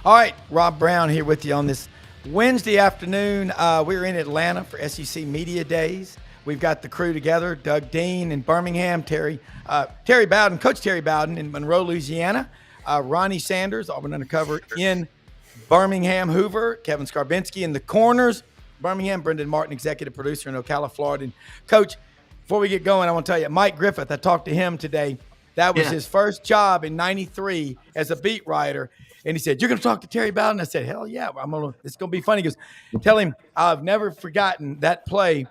All right, Rob Browne here with you on this Wednesday afternoon. We're in Atlanta for SEC Media Days. We've got the crew together, Doug Dean in Birmingham, Terry Bowden, Coach Terry Bowden in Monroe, Louisiana, Ronnie Sanders, Auburn Undercover in Birmingham, Hoover, Kevin Skarbinski in the corners, Birmingham, Brendan Martin, executive producer in Ocala, Florida. And Coach, before we get going, I want to tell you, Mike Griffith, I talked to him today. That was his first job in '93 as a beat writer. And he said, "You're going to talk to Terry Bowden?" I said, "Hell yeah, it's going to be funny." He goes, "Tell him I've never forgotten that play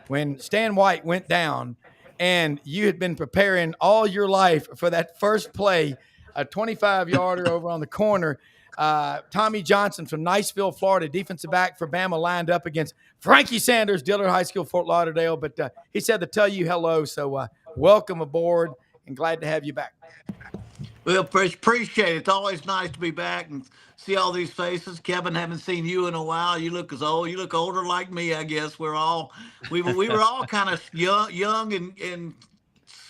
when Stan White went down and you had been preparing all your life for that first play, a 25-yarder over on the corner. Tommy Johnson from Niceville, Florida, defensive back for Bama, lined up against Frankie Sanders, Dillard High School, Fort Lauderdale. But he said to tell you hello, so welcome aboard and glad to have you back." Well, appreciate it. It's always nice to be back and see all these faces. Kevin, haven't seen you in a while. You look You look older like me, I guess. We were all kind of young and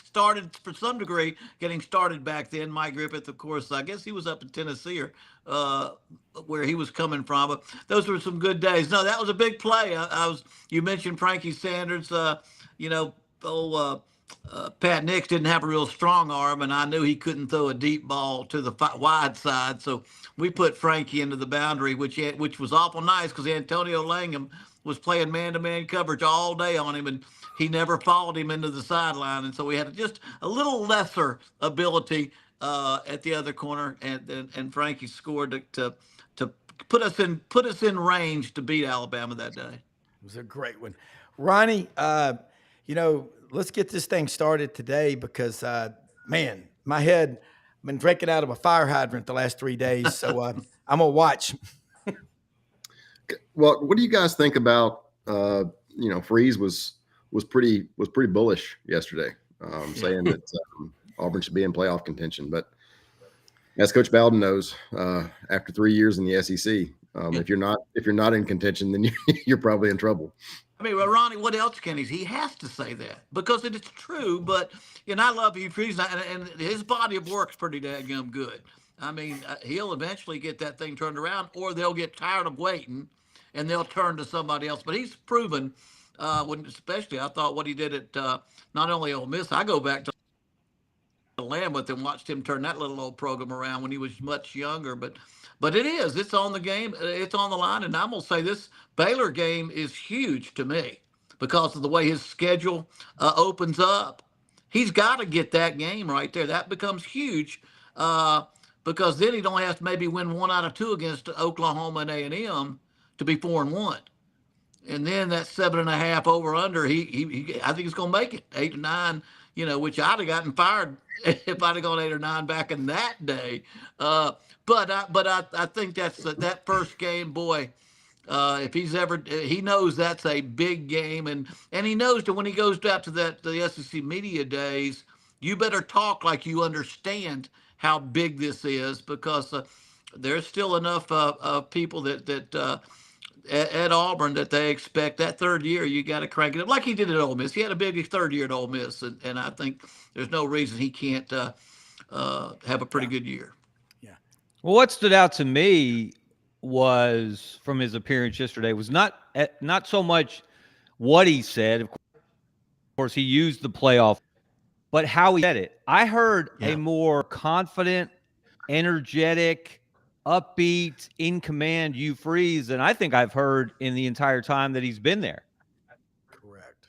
started for some degree getting started back then. Mike Griffith, of course, I guess he was up in Tennessee or where he was coming from. But those were some good days. No, that was a big play. You mentioned Frankie Sanders. Pat Nix didn't have a real strong arm, and I knew he couldn't throw a deep ball to the wide side. So we put Frankie into the boundary, which was awful nice because Antonio Langham was playing man-to-man coverage all day on him, and he never followed him into the sideline. And so we had just a little lesser ability at the other corner, and Frankie scored to put us in range to beat Alabama that day. It was a great one. Ronnie, let's get this thing started today because, man, my head, I've been drinking out of a fire hydrant the last 3 days, so I'm going to watch. Well, what do you guys think about, Freeze was pretty bullish yesterday, saying that Auburn should be in playoff contention. But as Coach Bowden knows, after 3 years in the SEC, if you're not in contention, then you're probably in trouble. I mean, well, Ronnie, what else can he? He has to say that because it is true. But I love Hugh Freeze, and his body of work's pretty daggum good. I mean, he'll eventually get that thing turned around, or they'll get tired of waiting, and they'll turn to somebody else. But he's proven, especially I thought what he did at not only Ole Miss. I go back to Lambuth and watched him turn that little old program around when he was much younger. But it's on the game, it's on the line, and I'm gonna say this Baylor game is huge to me because of the way his schedule opens up. He's got to get that game right there. That becomes huge because then he don't have to maybe win 1 out of 2 against Oklahoma and A&M to be 4-1. And then that 7.5 over under, he I think he's gonna make it 8 or 9. Which I'd have gotten fired if I'd have gone 8 or 9 back in that day. But I think that's that first game, boy. If he knows that's a big game, and he knows that when he goes out to the SEC Media Days, you better talk like you understand how big this is because there's still enough people that at Auburn that they expect that third year you got to crank it up like he did at Ole Miss. He had a big third year at Ole Miss, and I think there's no reason he can't have a pretty good year. Yeah. Well, what stood out to me was from his appearance yesterday was not so much what he said. Of course, he used the playoff, but how he said it. I heard a more confident, energetic, upbeat, in command Hugh Freeze than I think I've heard in the entire time that he's been there. Correct.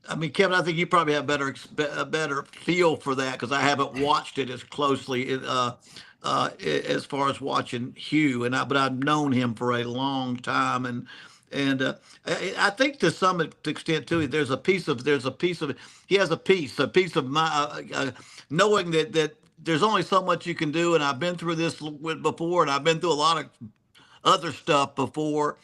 I mean, Kevin, I think you probably have a better feel for that because I haven't watched it as closely as far as watching Hugh, but I've known him for a long time, and I think to some extent too, he has a piece of my knowing that there's only so much you can do, and I've been through this before, and I've been through a lot of other stuff before,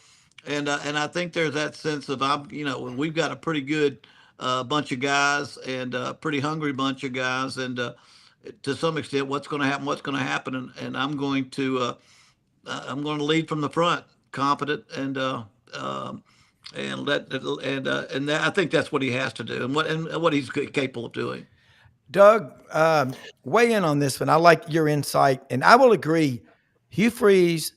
and I think there's that sense of we've got a pretty good bunch of guys and a pretty hungry bunch of guys, and to some extent, what's going to happen, and I'm going to lead from the front, confident, and I think that's what he has to do, and what he's capable of doing. Doug, weigh in on this one. I like your insight, and I will agree. Hugh Freeze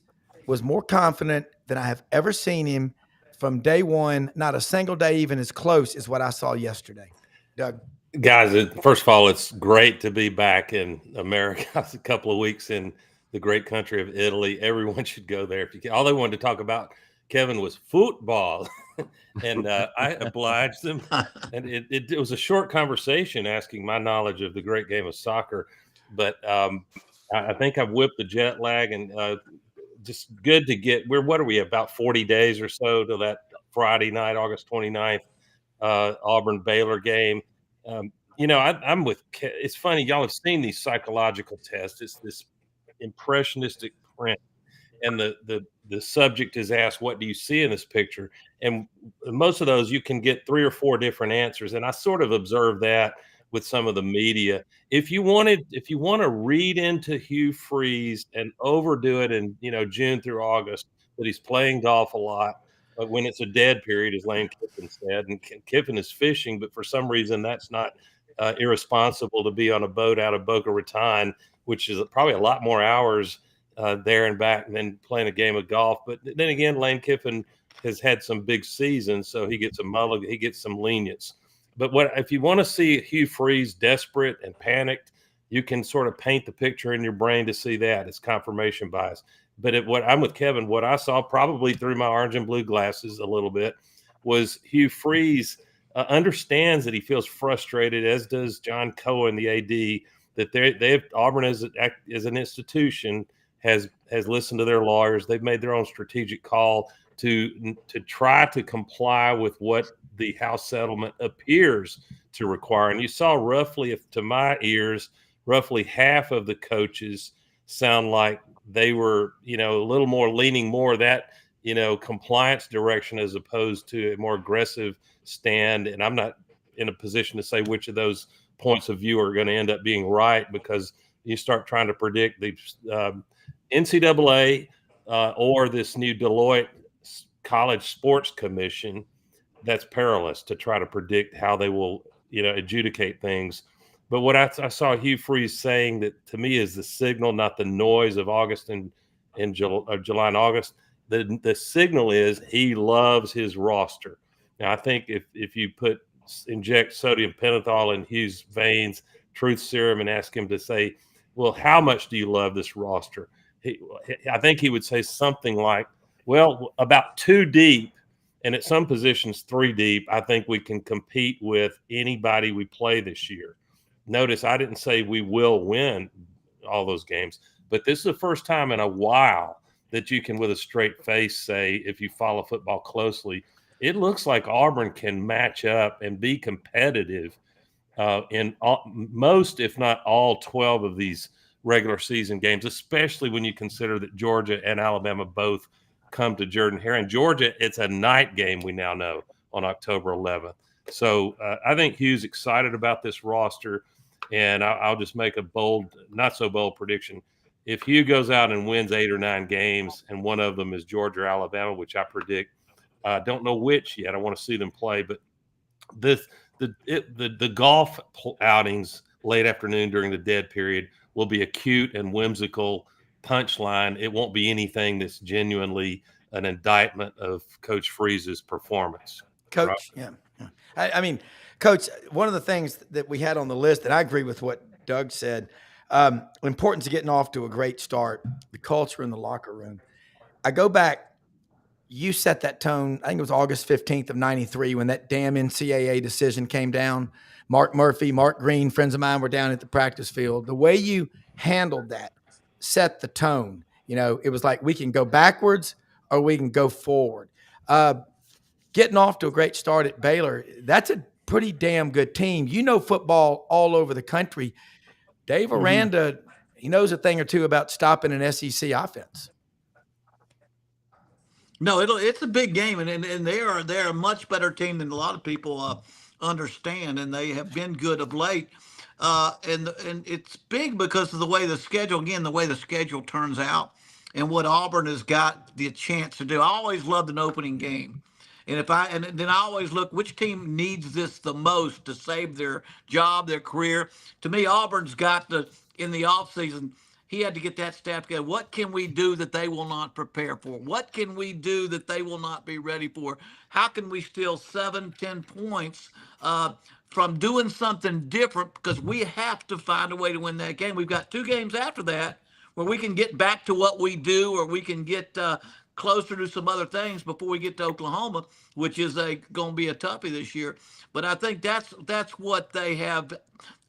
was more confident than I have ever seen him from day one. Not a single day even as close as what I saw yesterday. Doug. Guys, first of all, it's great to be back in America. It's a couple of weeks in the great country of Italy. Everyone should go there. If you can. All they wanted to talk about, Kevin, was football, and I obliged them. And it was a short conversation asking my knowledge of the great game of soccer, but I think I've whipped the jet lag, and just good to get. What are we, about 40 days or so to that Friday night, August 29th, Auburn Baylor game. I'm with. It's funny, y'all have seen these psychological tests. It's this impressionistic print, and the subject is asked, "What do you see in this picture?" And most of those, you can get 3 or 4 different answers. And I sort of observed that with some of the media. If you want to read into Hugh Freeze and overdo it in June through August, that he's playing golf a lot. But when it's a dead period, as Lane Kiffin said, and Kiffin is fishing, but for some reason that's not irresponsible to be on a boat out of Boca Raton, which is probably a lot more hours there and back than playing a game of golf. But then again, Lane Kiffin has had some big seasons, so he gets he gets some lenience. But if you want to see Hugh Freeze desperate and panicked, you can sort of paint the picture in your brain to see that. It's confirmation bias. But I'm with Kevin. What I saw, probably through my orange and blue glasses a little bit, was Hugh Freeze understands that he feels frustrated, as does John Cohen, the AD, that Auburn as an institution has listened to their lawyers. They've made their own strategic call to try to comply with what the House settlement appears to require. And you saw roughly, to my ears, roughly half of the coaches sound like they were, a little more leaning more that, compliance direction as opposed to a more aggressive stand. And I'm not in a position to say which of those points of view are going to end up being right, because you start trying to predict the NCAA or this new Deloitte College Sports Commission. That's perilous to try to predict how they will, adjudicate things. But what I saw Hugh Freeze saying, that to me is the signal, not the noise of August and July and August. The signal is he loves his roster. Now, I think if you inject sodium pentothal in Hugh's veins, truth serum, and ask him to say, well, how much do you love this roster? I think he would say something like, well, about 2 deep, and at some positions 3 deep, I think we can compete with anybody we play this year. Notice I didn't say we will win all those games, but this is the first time in a while that you can, with a straight face, say, if you follow football closely, it looks like Auburn can match up and be competitive in most, if not all, 12 of these regular season games, especially when you consider that Georgia and Alabama both come to Jordan-Hare. In Georgia, it's a night game, we now know, on October 11th. So I think Hugh's excited about this roster, and I'll just make a bold, not so bold prediction. If Hugh goes out and wins 8 or 9 games, and one of them is Georgia or Alabama, which I predict, I don't know which yet. I want to see them play, but the golf outings late afternoon during the dead period will be a cute and whimsical punchline. It won't be anything that's genuinely an indictment of Coach Freeze's performance. Coach, right? Yeah. I mean, Coach, one of the things that we had on the list, and I agree with what Doug said, importance of getting off to a great start, the culture in the locker room. I go back, you set that tone, I think it was August 15th of 93 when that damn NCAA decision came down. Mark Murphy, Mark Green, friends of mine were down at the practice field. The way you handled that set the tone. It was like, we can go backwards or we can go forward. Getting off to a great start at Baylor, that's a pretty damn good team. Football all over the country. Dave Aranda, he knows a thing or two about stopping an SEC offense. No, it's a big game, and they're a much better team than a lot of people understand, and they have been good of late. And it's big because of the way the schedule turns out, and what Auburn has got the chance to do. I always loved an opening game. And then I always look which team needs this the most to save their job, their career. To me, Auburn's got in the offseason, he had to get that staff together. What can we do that they will not prepare for? What can we do that they will not be ready for? How can we steal 7-10 points from doing something different? Because we have to find a way to win that game. We've got 2 games after that where we can get back to what we do, or we can get closer to some other things before we get to Oklahoma, which is going to be a toughie this year. But I think that's what they have.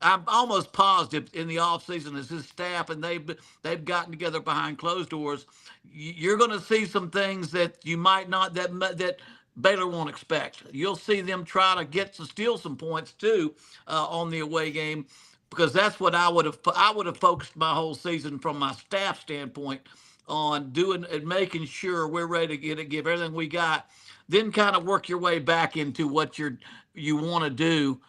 I'm almost positive in the offseason as his staff, and they've gotten together behind closed doors. You're going to see some things that you might not that Baylor won't expect. You'll see them try to steal some points too on the away game, because that's what I would have focused my whole season from my staff standpoint on doing and making sure we're ready to give everything we got, then kind of work your way back into what you want to do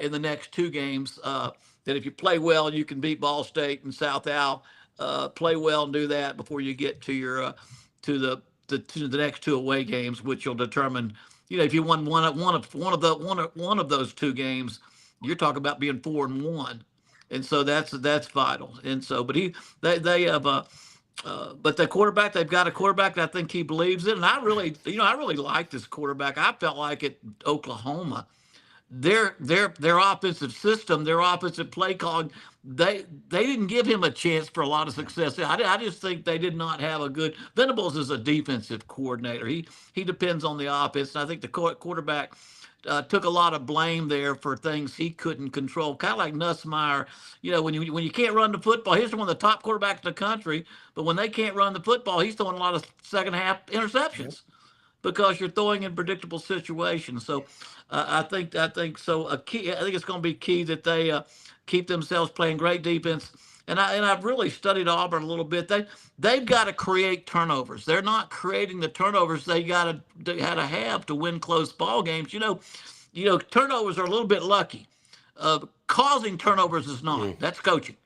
in the next 2 games. That if you play well, you can beat Ball State and South Al. Play well and do that before you get to your to the next 2 away games, which will determine, if you won one of those 2 games, you're talking about being 4-1, and so that's vital. And so, but they have but the quarterback, they've got a quarterback that I think he believes in. And I really like this quarterback. I felt like at Oklahoma, their offensive system, their offensive play calling, they didn't give him a chance for a lot of success. I just think they did not have a good. Venables is a defensive coordinator. He depends on the offense. And I think the quarterback took a lot of blame there for things he couldn't control. Kind of like Nussmeier, when you can't run the football, he's one of the top quarterbacks in the country. But when they can't run the football, he's throwing a lot of second half interceptions because you're throwing in predictable situations. So I think so. I think it's going to be key that they keep themselves playing great defense. And I've really studied Auburn a little bit. They've got to create turnovers. They're not creating the turnovers they had to have to win close ball games. Turnovers are a little bit lucky. Causing turnovers is not. That's coaching.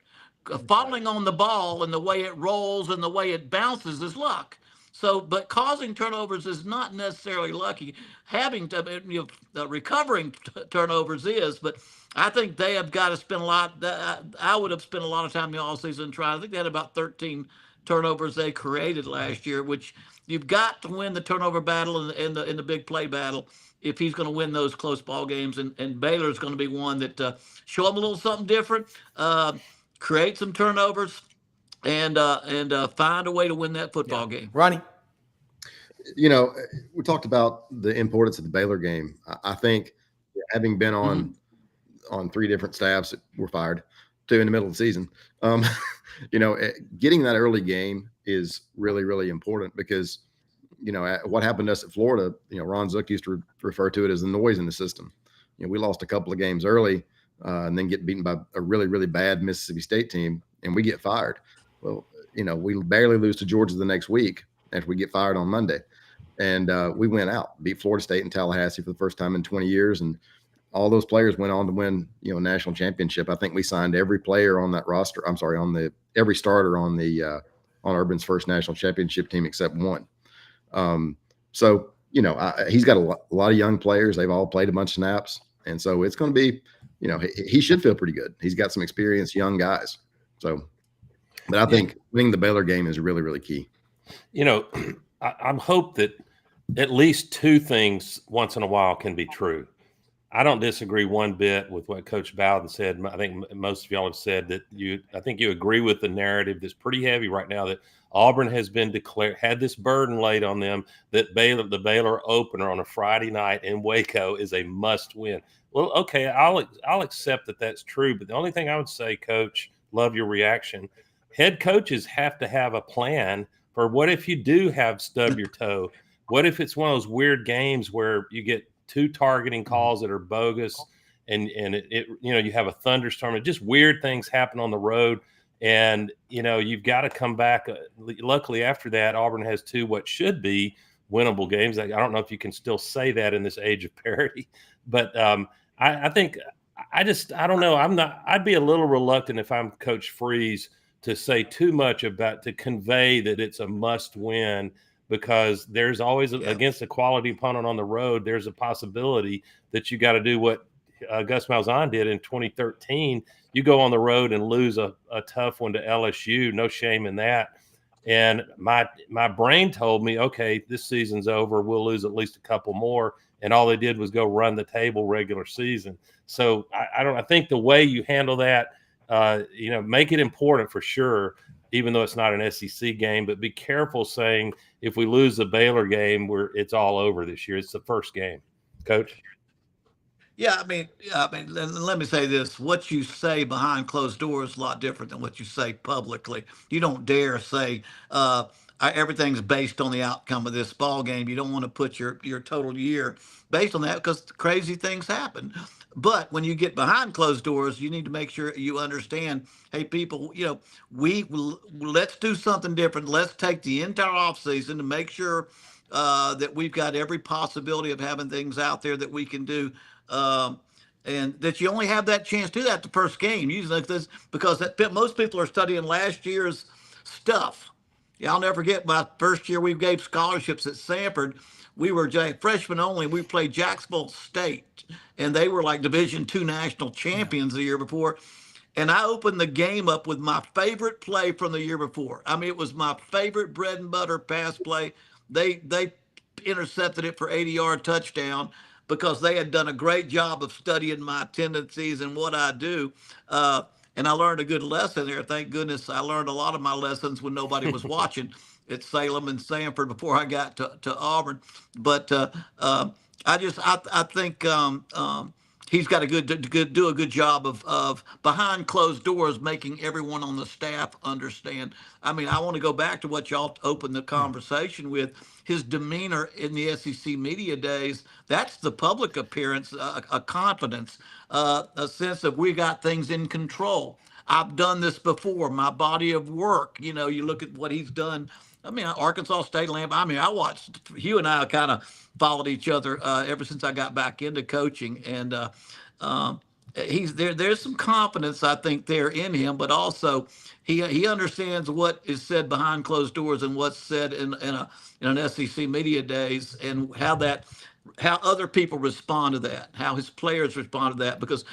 Falling on the ball and the way it rolls and the way it bounces is luck. So, but causing turnovers is not necessarily lucky. Having to, recovering turnovers is. But I think they have got to spend a lot. I would have spent a lot of time in the offseason trying. I think they had about 13 turnovers they created last year, which you've got to win the turnover battle in the big play battle if he's going to win those close ball games. And Baylor's going to be one that show them a little something different, create some turnovers, and find a way to win that football game. Ronnie? We talked about the importance of the Baylor game. I think having been on 3 different staffs that were fired, 2 in the middle of the season, getting that early game is really, really important because, what happened to us at Florida, Ron Zook used to refer to it as the noise in the system. We lost a couple of games early and then get beaten by a really, really bad Mississippi State team, and we get fired. Well, we barely lose to Georgia the next week after we get fired on Monday. And we went out, beat Florida State and Tallahassee for the first time in 20 years. And all those players went on to win, national championship. I think we signed every player on that roster. I'm sorry, every starter on Urban's first national championship team except one. So, he's got a lot of young players. They've all played a bunch of snaps. And so it's going to be, he should feel pretty good. He's got some experienced young guys. So, but I think winning the Baylor game is really, really key. I'm hope that at least 2 things once in a while can be true. I don't disagree one bit with what Coach Bowden said. I think most of y'all have said that I think you agree with the narrative that's pretty heavy right now that Auburn has been had this burden laid on them that the Baylor opener on a Friday night in Waco is a must win. Well, okay, I'll accept that that's true. But the only thing I would say, Coach, love your reaction. Head coaches have to have a plan for what if you do have stub your toe? What if it's one of those weird games where you get 2 targeting calls that are bogus and it you have a thunderstorm and just weird things happen on the road and you've got to come back. Luckily after that, Auburn has 2 what should be winnable games. I don't know if you can still say that in this age of parity, but I think I don't know. I'd be a little reluctant if I'm Coach Freeze to say too much to convey that it's a must win, because there's always against a quality opponent on the road, there's a possibility that you got to do what Gus Malzahn did in 2013. You go on the road and lose a tough one to LSU. No shame in that. And my brain told me, okay, this season's over. We'll lose at least a couple more. And all they did was go run the table regular season. So I think the way you handle that, make it important for sure, even though it's not an SEC game, but be careful saying if we lose the Baylor game, it's all over this year. It's the first game. Coach? Yeah, I mean, let me say this. What you say behind closed doors is a lot different than what you say publicly. You don't dare say everything's based on the outcome of this ball game. You don't want to put your total year based on that because crazy things happen. But when you get behind closed doors, you need to make sure you understand, hey, people, let's do something different. Let's take the entire offseason to make sure that we've got every possibility of having things out there that we can do. And that you only have that chance to do that the first game. Usually because most people are studying last year's stuff. Yeah, I'll never forget my first year we gave scholarships at Sanford. We were freshmen only. We played Jacksonville State, and they were like Division II national champions the year before. And I opened the game up with my favorite play from the year before. I mean, it was my favorite bread and butter pass play. They intercepted it for 80-yard touchdown, because they had done a great job of studying my tendencies and what I do. And I learned a good lesson there. Thank goodness I learned a lot of my lessons when nobody was watching at Salem and Sanford before I got to Auburn. But I think he's got do a good job of behind closed doors, making everyone on the staff understand. I mean, I want to go back to what y'all opened the conversation with. His demeanor in the SEC media days, that's the public appearance, a confidence, a sense of we got things in control. I've done this before, my body of work. You look at what he's done. I mean, Arkansas State Lamb. I mean, I watched Hugh and I kind of followed each other ever since I got back into coaching, and he's there. There's some confidence, I think, there in him, but also he understands what is said behind closed doors and what's said in an SEC media days, and how other people respond to that, how his players respond to that. Because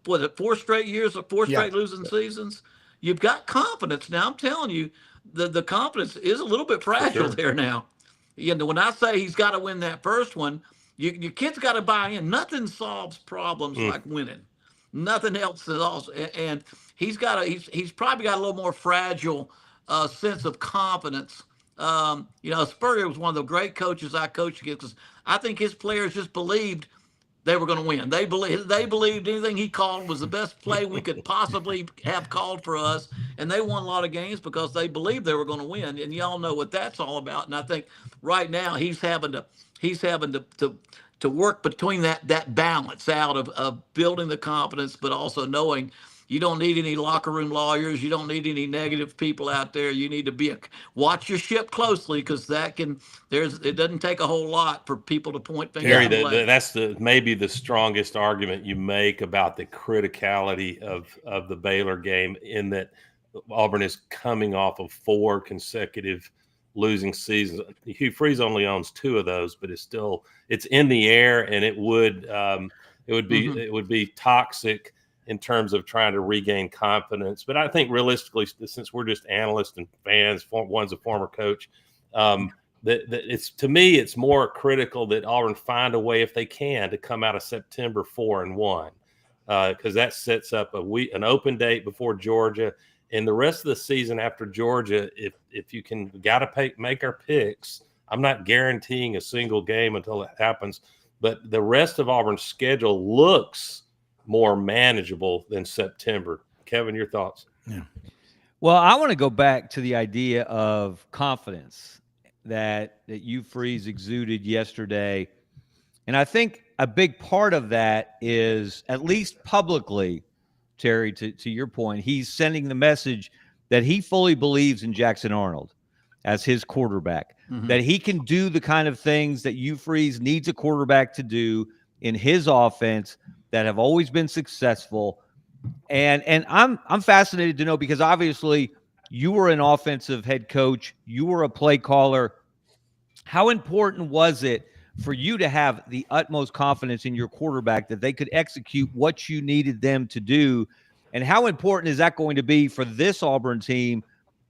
was it 4 straight years of 4 straight losing seasons? You've got confidence now. I'm telling you, the confidence is a little bit fragile there now. When I say he's got to win that first one, your kids got to buy in. Nothing solves problems like winning. Nothing else is also. And he's probably got a little more fragile sense of confidence. Spurrier was one of the great coaches I coached against, because I think his players just believed they were going to win. They believed anything he called was the best play we could possibly have called for us, and they won a lot of games because they believed they were going to win. And y'all know what that's all about. And I think right now he's having to work between that balance out of building the confidence, but also knowing you don't need any locker room lawyers. You don't need any negative people out there. You need to watch your ship closely, because it doesn't take a whole lot for people to point fingers. Terry, that's maybe the strongest argument you make about the criticality of the Baylor game, in that Auburn is coming off of 4 consecutive losing seasons. Hugh Freeze only owns 2 of those, but it's in the air, and it would be toxic in terms of trying to regain confidence. But I think realistically, since we're just analysts and fans, one's a former coach, to me, it's more critical that Auburn find a way, if they can, to come out of September 4-1, because that sets up an open date before Georgia, and the rest of the season after Georgia. If you can, got to make our picks. I'm not guaranteeing a single game until it happens, but the rest of Auburn's schedule looks more manageable than September. Kevin, your thoughts? Yeah. Well, I want to go back to the idea of confidence that Hugh Freeze exuded yesterday. And I think a big part of that is, at least publicly, Terry, to your point, he's sending the message that he fully believes in Jackson Arnold as his quarterback, that he can do the kind of things that Hugh Freeze needs a quarterback to do in his offense that have always been successful. And I'm fascinated to know, because obviously you were an offensive head coach, you were a play caller. How important was it for you to have the utmost confidence in your quarterback that they could execute what you needed them to do? And how important is that going to be for this Auburn team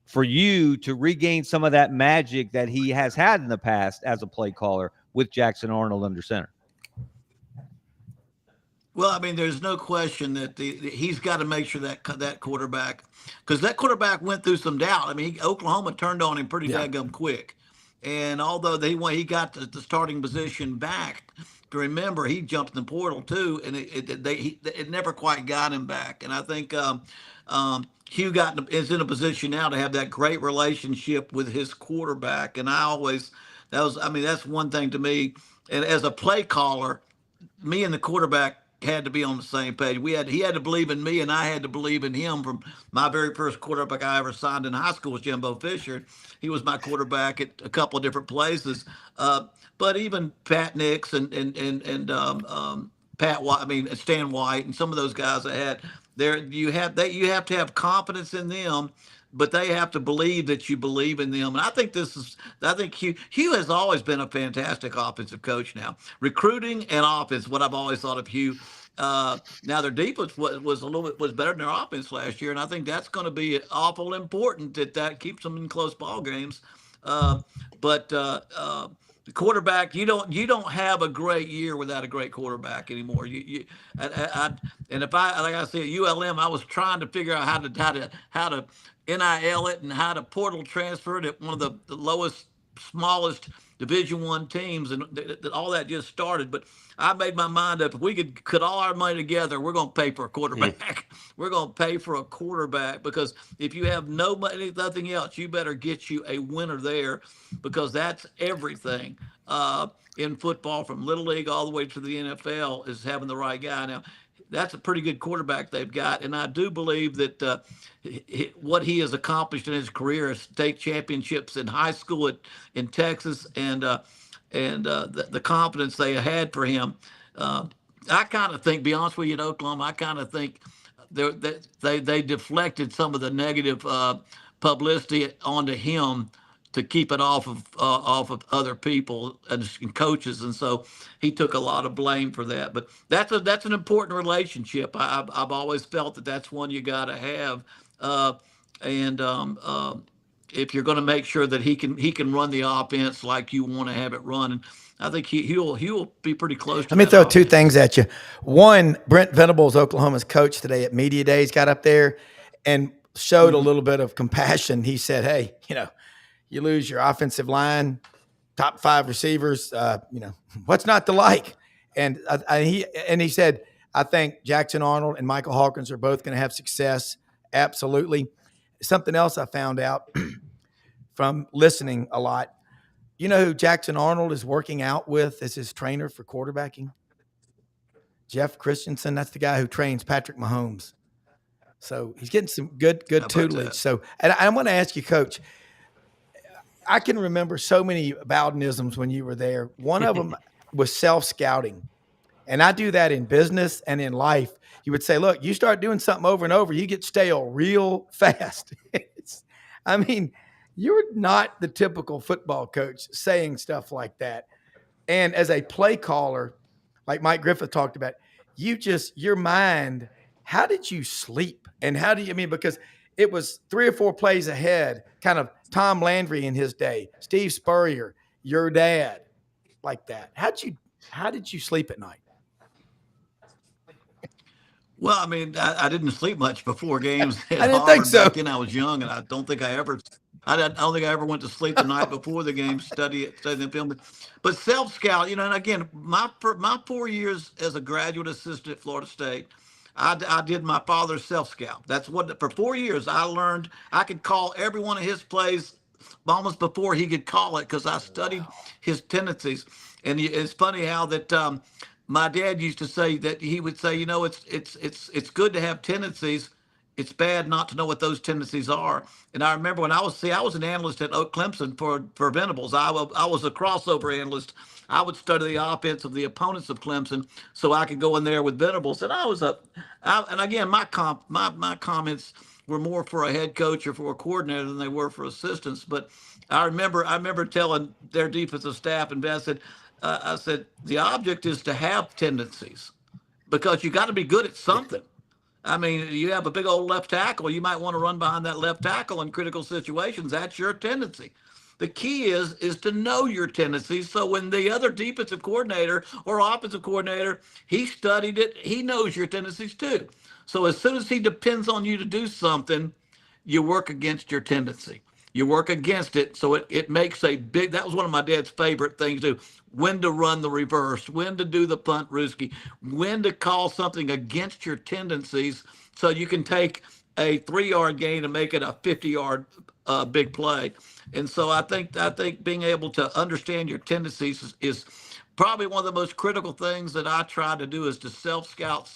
for you to regain some of that magic that he has had in the past as a play caller with Jackson Arnold under center? Well, I mean, there's no question that he's got to make sure that quarterback, because that quarterback went through some doubt. I mean, Oklahoma turned on him pretty daggum quick, and although he got the starting position back, remember he jumped in the portal too, and it never quite got him back. And I think Hugh is in a position now to have that great relationship with his quarterback, and that's one thing to me, and as a play caller, me and the quarterback had to be on the same page. He had to believe in me, and I had to believe in him. From my very first quarterback I ever signed in high school was Jimbo Fisher. He was my quarterback at a couple of different places. But even Pat Nix and Pat White, I mean Stan White, and some of those guys I had there. You have to have confidence in them, but they have to believe that you believe in them. And I think Hugh has always been a fantastic offensive coach now. Recruiting and offense, what I've always thought of Hugh. Now their defense was better than their offense last year, and I think that's going to be awful important that keeps them in close ball games. But the quarterback, you don't have a great year without a great quarterback anymore. And if like I said, at ULM, I was trying to figure out how to NIL it and how to portal transfer it at one of the lowest, smallest Division I teams, and all that just started. But I made my mind up. If we could all our money together, we're going to pay for a quarterback. We're going to pay for a quarterback, because if you have no money, nothing else, you better get you a winner there, because that's everything in football, from Little League all the way to the NFL, is having the right guy. Now, that's a pretty good quarterback they've got, and I do believe that what he has accomplished in his career is state championships in high school in Texas, and the confidence they had for him. I kind of think, be honest with you, in Oklahoma, I kind of think they deflected some of the negative publicity onto him to keep it off of other people and coaches, and so he took a lot of blame for that. But that's an important relationship. I've always felt that that's one you got to have, and if you're going to make sure that he can run the offense like you want to have it run. And I think he'll be pretty close to Let me throw offense. two things at you. One, Brent Venables, Oklahoma's coach today at Media Days, got up there and showed a little bit of compassion. He said, hey, you lose your offensive line, top 5 receivers, what's not to like? And he said, I think Jackson Arnold and Michael Hawkins are both going to have success. Absolutely. Something else I found out from listening a lot. You know who Jackson Arnold is working out with as his trainer for quarterbacking? Jeff Christensen. That's the guy who trains Patrick Mahomes. So he's getting some good tutelage. So, and I want to ask you, Coach, I can remember so many Bowdenisms when you were there. One of them was self-scouting. And I do that in business and in life. You would say, look, you start doing something over and over, you get stale real fast. You're not the typical football coach saying stuff like that. And as a play caller, like Mike Griffith talked about, your mind, how did you sleep? And because it was 3 or 4 plays ahead, kind of Tom Landry in his day, Steve Spurrier, your dad, like that. How did you sleep at night? Well, I didn't sleep much before games. I didn't think so. Back then I was young, and I don't think I ever went to sleep the night before the game, studying the film. But self-scout, and again, my 4 years as a graduate assistant at Florida State, I did my father's self-scout. That's what, for 4 years, I learned I could call every one of his plays almost before he could call it, because I studied his tendencies. And it's funny how that my dad used to say that he would say, it's good to have tendencies. It's bad not to know what those tendencies are. And I remember when I was an analyst at Oak Clemson for Venables. I was a crossover analyst. I would study the offense of the opponents of Clemson so I could go in there with Venables. And and again, my comments were more for a head coach or for a coordinator than they were for assistants. But I remember telling their defensive staff, and I said, the object is to have tendencies, because you got to be good at something. I mean, you have a big old left tackle. You might want to run behind that left tackle in critical situations. That's your tendency. The key is to know your tendencies. So when the other defensive coordinator or offensive coordinator, he studied it, he knows your tendencies too. So as soon as he depends on you to do something, you work against your tendency. You work against it, so it makes a big. That was one of my dad's favorite things to do. When to run the reverse, when to do the punt rooski, when to call something against your tendencies, so you can take a 3-yard gain and make it a 50-yard big play. And so I think being able to understand your tendencies is probably one of the most critical things that I try to do, is to self scout.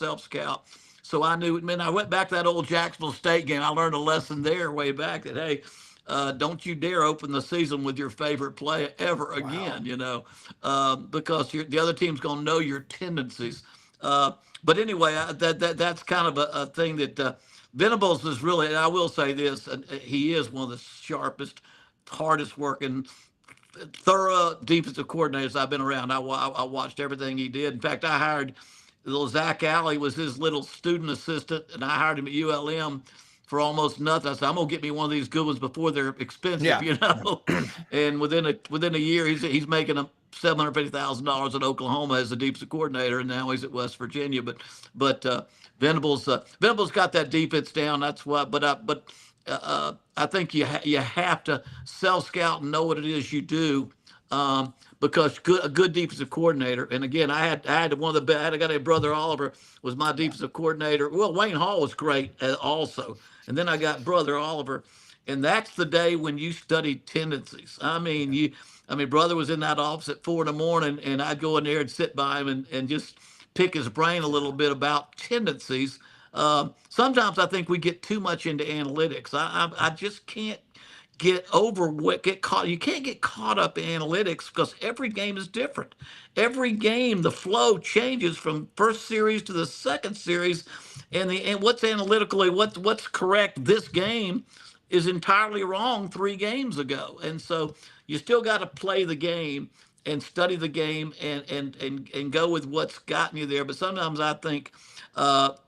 So I knew, man, I went back to that old Jacksonville State game. I learned a lesson there way back that, hey, don't you dare open the season with your favorite play ever again, because the other team's going to know your tendencies. But anyway, that's kind of a thing that Venables is really, and I will say this, he is one of the sharpest, hardest working, thorough defensive coordinators I've been around. I watched everything he did. In fact, I hired little Zach Alley was his little student assistant, and I hired him at ULM for almost nothing. I said, I'm gonna get me one of these good ones before they're expensive, And within a year, he's making $750,000 in Oklahoma as a defensive coordinator, and now he's at West Virginia. But Venables got that defense down. That's why. But I think you have to self scout and know what it is you do. Because a good defensive coordinator, and again, I had one of the best. I had a guy named Brother Oliver was my defensive coordinator. Well, Wayne Hall was great also, and then I got Brother Oliver, and that's the day when you study tendencies. I mean, Brother was in that office at 4 a.m, and I'd go in there and sit by him and just pick his brain a little bit about tendencies. Sometimes I think we get too much into analytics. I just can't get caught. You can't get caught up in analytics, because every game is different. Every game, the flow changes from first series to the second series, and what's analytically what's correct this game is entirely wrong 3 games ago. And so you still got to play the game and study the game and go with what's gotten you there. But sometimes I think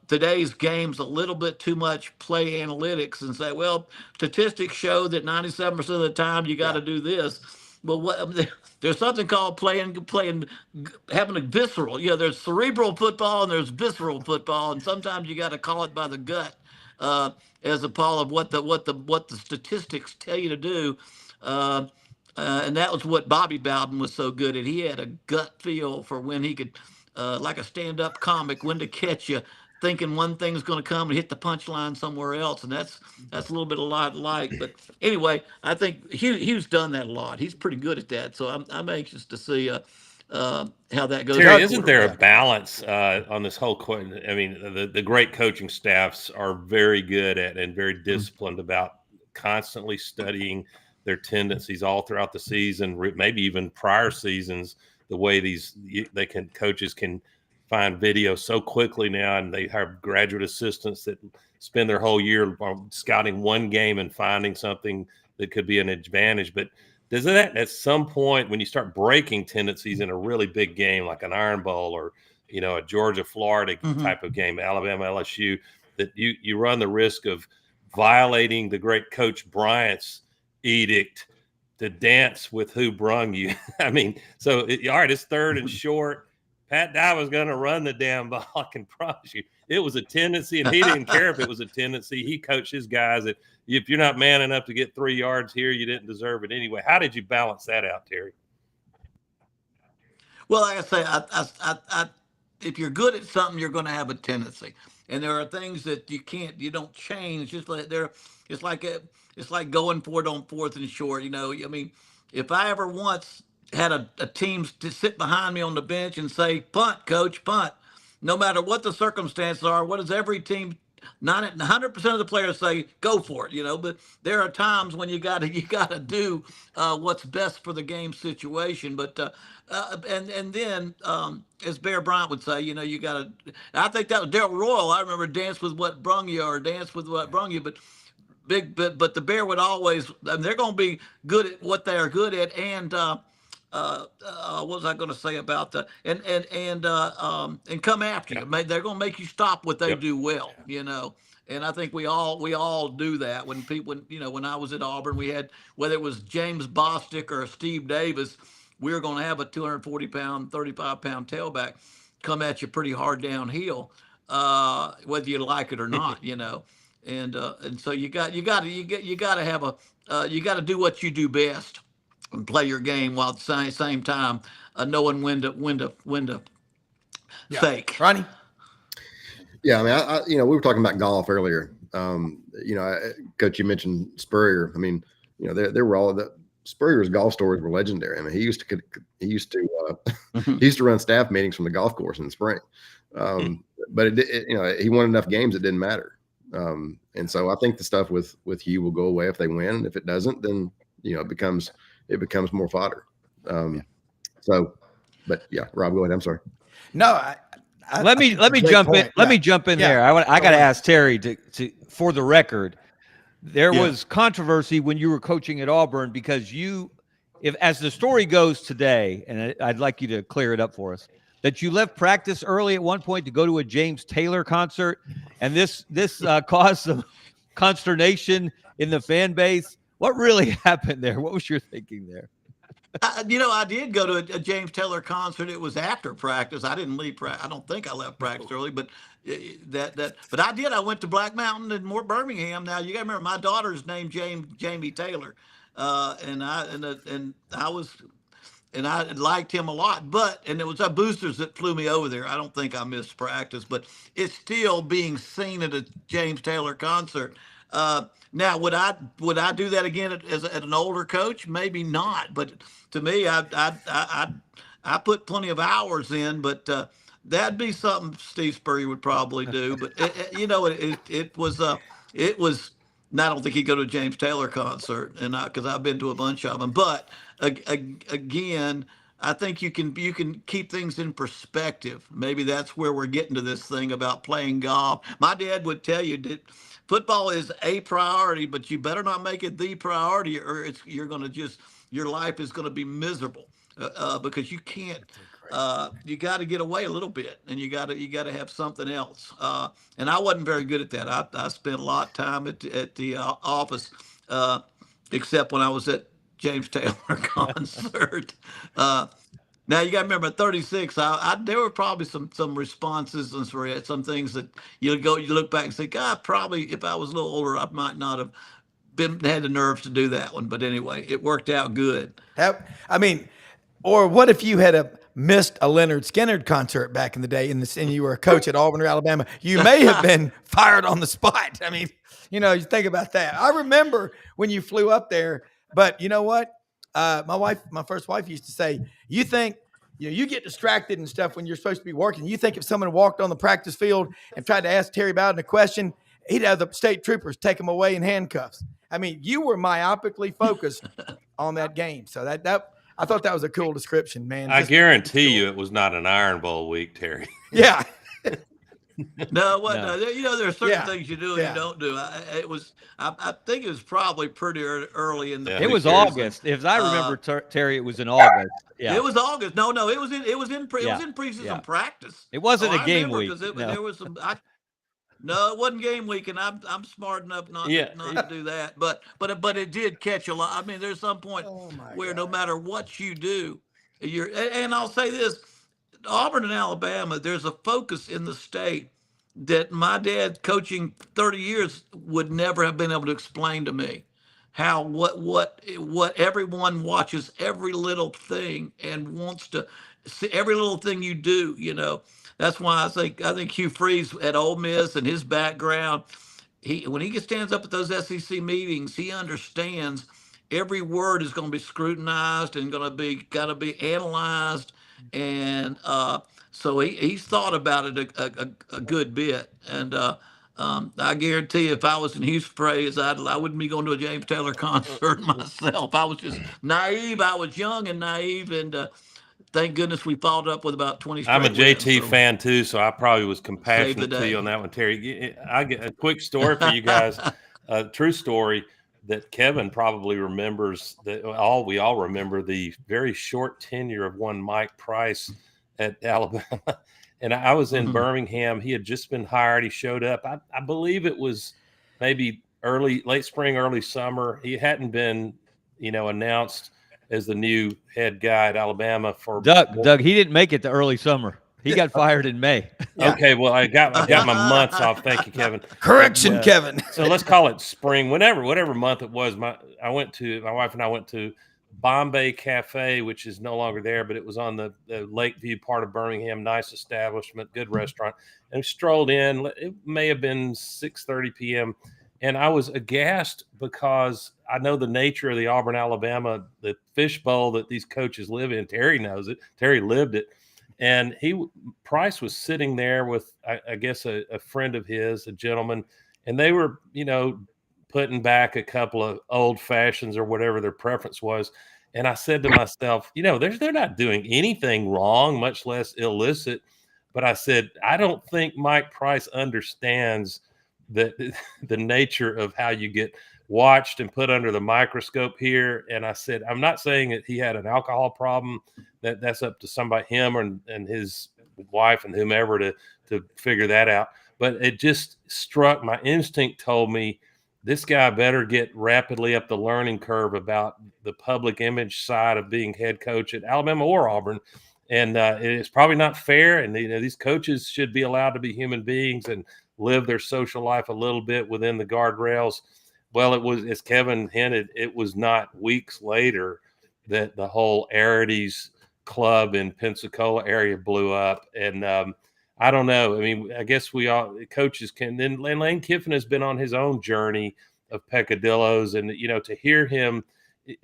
today's game's a little bit too much play analytics and say, well, statistics show that 97% of the time you got to do this. Well, there's something called having a visceral. There's cerebral football and there's visceral football, and sometimes you got to call it by the gut, as a part of what the statistics tell you to do. And that was what Bobby Bowden was so good at. He had a gut feel for when he could, like a stand-up comic, when to catch you thinking one thing's going to come and hit the punchline somewhere else. And that's a little bit a lot like. But anyway, I think Hugh's done that a lot. He's pretty good at that. So I'm anxious to see how that goes. Terry, isn't there a balance on this whole question? I mean, the great coaching staffs are very good at and very disciplined about constantly studying their tendencies all throughout the season, maybe even prior seasons. The way coaches can find video so quickly now, and they have graduate assistants that spend their whole year scouting one game and finding something that could be an advantage. But does that at some point, when you start breaking tendencies in a really big game like an Iron Bowl or a Georgia Florida type of game, Alabama LSU, that you run the risk of violating the great Coach Bryant's edict to dance with who brung you? I mean, so all right, it's 3rd and short. Pat Dye was going to run the damn ball. I can promise you, it was a tendency, and he didn't care if it was a tendency. He coached his guys that if you're not man enough to get 3 yards here, you didn't deserve it anyway. How did you balance that out, Terry? Well, like I say, if you're good at something, you're going to have a tendency, and there are things that you don't change. Just like it's like going for it on 4th and short. I mean, if I ever once had a team to sit behind me on the bench and say, punt, coach, punt, no matter what the circumstances are, what does every team 100% of the players say go for it, but there are times when you gotta do what's best for the game situation. But and then as Bear Bryant would say, you gotta. I think that was Daryl Royal. I remember dance with what brung you or dance with what brung you, but. But the Bear would always. I mean, they're going to be good at what they are good at, and what was I going to say about that? And come after you. They're going to make you stop what they do well. And I think we all do that when people, when I was at Auburn, we had, whether it was James Bostic or Steve Davis, we were going to have a 240-pound, 35-pound tailback come at you pretty hard downhill, whether you like it or not. And so you got to have you got to do what you do best and play your game while at the same time knowing when to fake. Ronnie? Yeah, I mean, we were talking about golf earlier. Coach, you mentioned Spurrier. I mean, there were all the Spurrier's golf stories were legendary. I mean, he used to run staff meetings from the golf course in the spring. But he won enough games it didn't matter. And so I think the stuff with Hugh will go away if they win. And if it doesn't, then it becomes more fodder. So, but yeah, Rob, go ahead. I'm sorry. No, let me jump in. Let me jump in there. I got to ask Terry to for the record. There was controversy when you were coaching at Auburn because as the story goes today, and I'd like you to clear it up for us, that you left practice early at one point to go to a James Taylor concert, and this caused some consternation in the fan base. What really happened there? What was your thinking there? I did go to a James Taylor concert. It was after practice. I didn't leave practice. I don't think I left practice early, but but I did. I went to Black Mountain and Birmingham. Now you got to remember, my daughter's named Jamie Taylor, and I liked him a lot, and it was our boosters that flew me over there. I don't think I missed practice, but it's still being seen at a James Taylor concert. Now, would I do that again as an older coach? Maybe not, but to me, I put plenty of hours in, but that'd be something Steve Spurrier would probably do. But it was. I don't think he'd go to a James Taylor concert, and because I've been to a bunch of them. But again, I think you can keep things in perspective. Maybe that's where we're getting to this thing about playing golf. My dad would tell you that football is a priority, but you better not make it the priority, or your life is going to be miserable because you can't. You got to get away a little bit, and you got to have something else. And I wasn't very good at that. I spent a lot of time at the office, except when I was at James Taylor concert. Now you got to remember, at 36, there were probably some responses and some things that you look back and say, God, probably if I was a little older, I might not have had the nerves to do that one. But anyway, it worked out good. Or what if you had missed a Leonard Skinner concert back in the day, and you were a coach at Auburn or Alabama? You may have been fired on the spot. I mean, you think about that. I remember when you flew up there, but you know what? My first wife used to say, you think, you get distracted and stuff when you're supposed to be working. You think if someone walked on the practice field and tried to ask Terry Bowden a question, he'd have the state troopers take him away in handcuffs. I mean, you were myopically focused on that game. So that I thought that was a cool description, man. I guarantee you it was not an Iron Bowl week, Terry. Yeah. No, what? No. There are certain things you do and you don't do. I think it was probably pretty early in the. It was August, if I remember, Terry. It was in August. Yeah, it was August. No, it was in preseason practice. It wasn't a game week. There was some. No, it wasn't game week, and I'm smart enough not to do that. But it did catch a lot. I mean, there's some point where no matter what you do, and I'll say this. Auburn and Alabama, there's a focus in the state that my dad, coaching 30 years, would never have been able to explain to me. How what everyone watches every little thing and wants to see every little thing you do. That's why I think Hugh Freeze at Ole Miss and his background, when he stands up at those SEC meetings, he understands every word is going to be scrutinized and got to be analyzed. And so he's thought about it a good bit, and I guarantee if I was in Houston Praise, I wouldn't be going to a James Taylor concert myself. I was just naive. I was young and naive, and thank goodness we followed up with about 20 I'm a straight wins. JT So fan too, so I probably was save the compassionate to you day. on that one, Terry. I get a quick story for you guys, a true story that Kevin probably remembers. That we all remember the very short tenure of one Mike Price at Alabama, and I was in Birmingham. He had just been hired. He showed up. I believe it was maybe late spring, early summer. He hadn't been, announced as the new head guy at Alabama for Doug, he didn't make it to early summer. He got fired in May. Yeah. Okay, well, I got my months off. Thank you, Kevin. Correction, Kevin. So let's call it spring, whatever month it was. My wife and I went to Bombay Cafe, which is no longer there, but it was on the Lakeview part of Birmingham. Nice establishment, good restaurant. And we strolled in. It may have been 6:30 p.m. And I was aghast because I know the nature of the Auburn, Alabama, the fishbowl that these coaches live in. Terry knows it. Terry lived it. And Price was sitting there with, I guess, a friend of his, a gentleman, and they were, putting back a couple of old fashions or whatever their preference was. And I said to myself, they're not doing anything wrong, much less illicit. But I said, I don't think Mike Price understands the nature of how you get watched and put under the microscope here. And I said, I'm not saying that he had an alcohol problem. That's up to somebody, him and his wife and whomever to figure that out. But it just struck, my instinct told me this guy better get rapidly up the learning curve about the public image side of being head coach at Alabama or Auburn. And it's probably not fair. And these coaches should be allowed to be human beings and live their social life a little bit within the guardrails. Well, it was, as Kevin hinted, it was not weeks later that the whole Arides club in Pensacola area blew up. And I don't know. I mean, I guess we all coaches can. Then Lane Kiffin has been on his own journey of peccadillos, and to hear him,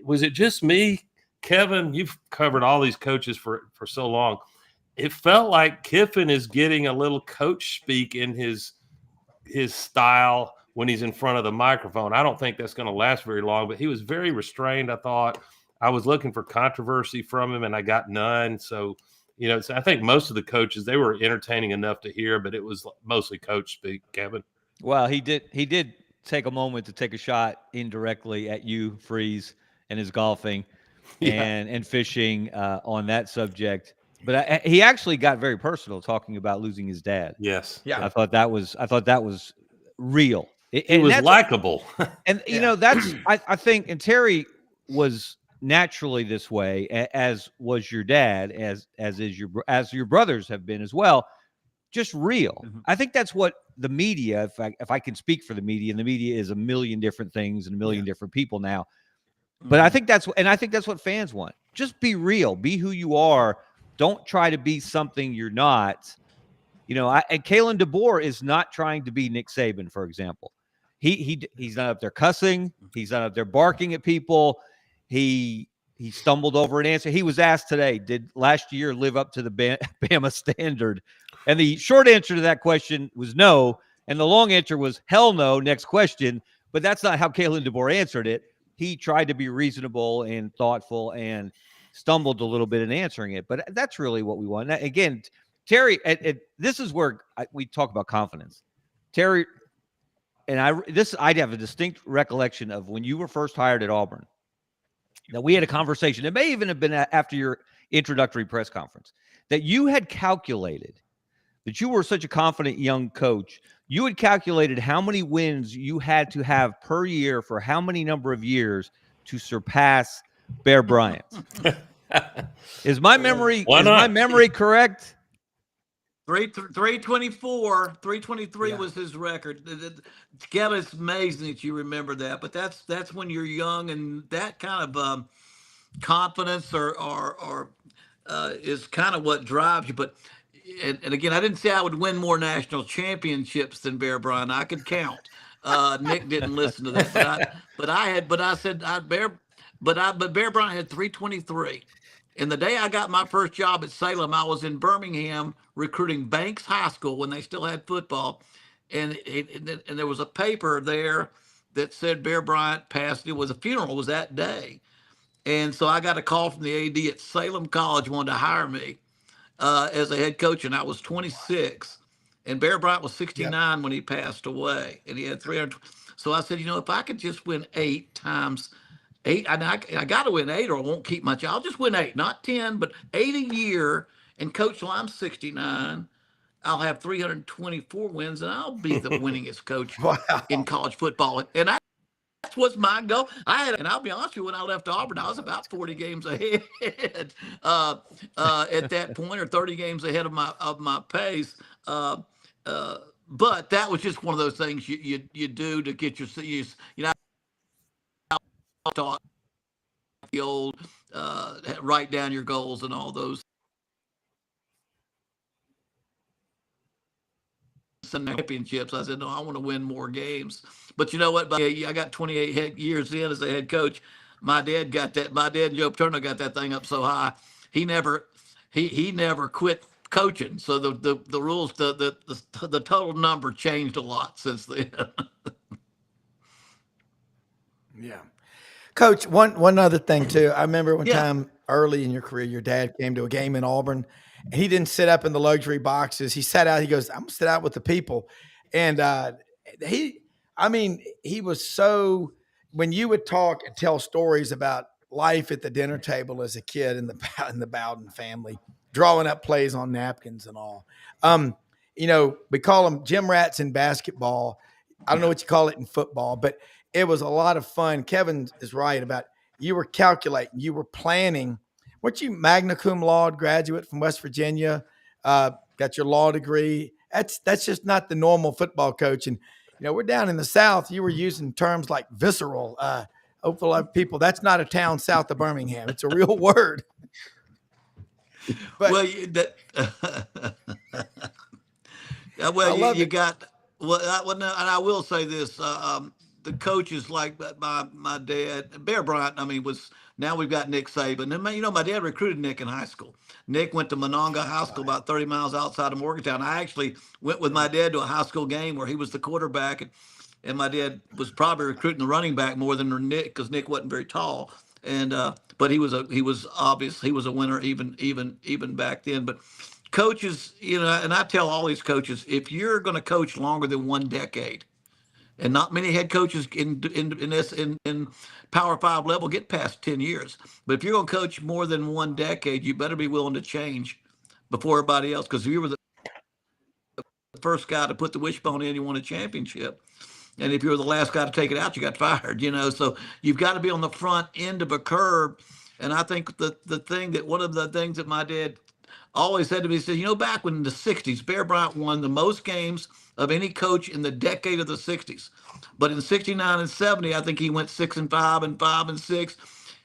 was it just me, Kevin? You've covered all these coaches for so long. It felt like Kiffin is getting a little coach speak in his style when he's in front of the microphone. I don't think that's going to last very long, but he was very restrained. I thought I was looking for controversy from him and I got none. So, I think most of the coaches, they were entertaining enough to hear, but it was mostly coach speak, Kevin. Well, he did take a moment to take a shot indirectly at you, Freeze, and his golfing and fishing on that subject. But he actually got very personal talking about losing his dad. Yes. Yeah. I thought that was real. He was likable. And that's I think, and Terry was naturally this way, as was your dad, as your brothers have been as well. Just real. Mm-hmm. I think that's what the media, if I can speak for the media, and the media is a million different things and a million different people now. But I think that's what fans want. Just be real. Be who you are. Don't try to be something you're not. And Kalen DeBoer is not trying to be Nick Saban, for example. He's not up there cussing. He's not up there barking at people. He stumbled over an answer. He was asked today, did last year live up to the Bama standard? And the short answer to that question was no. And the long answer was hell no, next question. But that's not how Kalen DeBoer answered it. He tried to be reasonable and thoughtful and stumbled a little bit in answering it. But that's really what we want. Now, again, Terry, this is where we talk about confidence. Terry, and I'd have a distinct recollection of when you were first hired at Auburn. Now, we had a conversation. It may even have been after your introductory press conference that you had calculated that you were such a confident young coach. You had calculated how many wins you had to have per year for how many number of years to surpass Bear Bryant. Is my memory correct? 324, 323 was his record. Kevin, it's amazing that you remember that, but that's when you're young, and that kind of confidence or is kind of what drives you. But and again, I didn't say I would win more national championships than Bear Bryant. I could count. Nick didn't listen to that, but Bear Bryant had 323. And the day I got my first job at Salem, I was in Birmingham recruiting Banks High School when they still had football. and there was a paper there that said Bear Bryant passed. It was a funeral was that day, and so I got a call from the AD at Salem College, wanted to hire me as a head coach, and I was 26, and Bear Bryant was 69 when he passed away, and he had 300. So I said, if I could just win 8 times 8, I got to win 8, or I won't keep my job. I'll just win 8, not 10, but 8 a year. And coach, till I'm 69, I'll have 324 wins, and I'll be the winningest coach Wow. in college football. And that was my goal. And I'll be honest with you, when I left Auburn, I was about 40 games ahead at that point, or 30 games ahead of my pace. But that was just one of those things you do to get your taught the old write down your goals and all those championships. I said, no, I want to win more games. But you know what? I got 28 years in as a head coach. My dad got that. My dad, Joe Paterno, got that thing up so high. He never quit coaching. So the rules, the total number changed a lot since then. Yeah. Coach, one other thing too. I remember one time early in your career, your dad came to a game in Auburn, and he didn't sit up in the luxury boxes. He sat out. He goes, "I'm gonna sit out with the people," and he was so. When you would talk and tell stories about life at the dinner table as a kid in the Bowden family, drawing up plays on napkins and all. We call them gym rats in basketball. I don't know what you call it in football, but it was a lot of fun. Kevin is right about you were calculating, you were planning. Weren't you magna cum laude graduate from West Virginia? Got your law degree. That's just not the normal football coach. And we're down in the South. You were using terms like visceral. Hopefully, a lot of people. That's not a town south of Birmingham. It's a real word. But, well, you got. And I will say this: the coaches like my dad, Bear Bryant. Now we've got Nick Saban, and my dad recruited Nick in high school. Nick went to Monongah High School, about 30 miles outside of Morgantown. I actually went with my dad to a high school game where he was the quarterback, and my dad was probably recruiting the running back more than Nick, because Nick wasn't very tall. And but he was a winner even back then. But coaches, and I tell all these coaches, if you're going to coach longer than 1 decade, and not many head coaches in Power 5 level get past 10 years. But if you're going to coach more than 1 decade, you better be willing to change before everybody else. Because if you were the first guy to put the wishbone in, you won a championship. And if you were the last guy to take it out, you got fired. So you've got to be on the front end of a curve. And I think one of the things that my dad always said to me, he said, back when in the 60s, Bear Bryant won the most games of any coach in the decade of the 60s. But in 69 and 70, I think he went 6-5 and 5-6.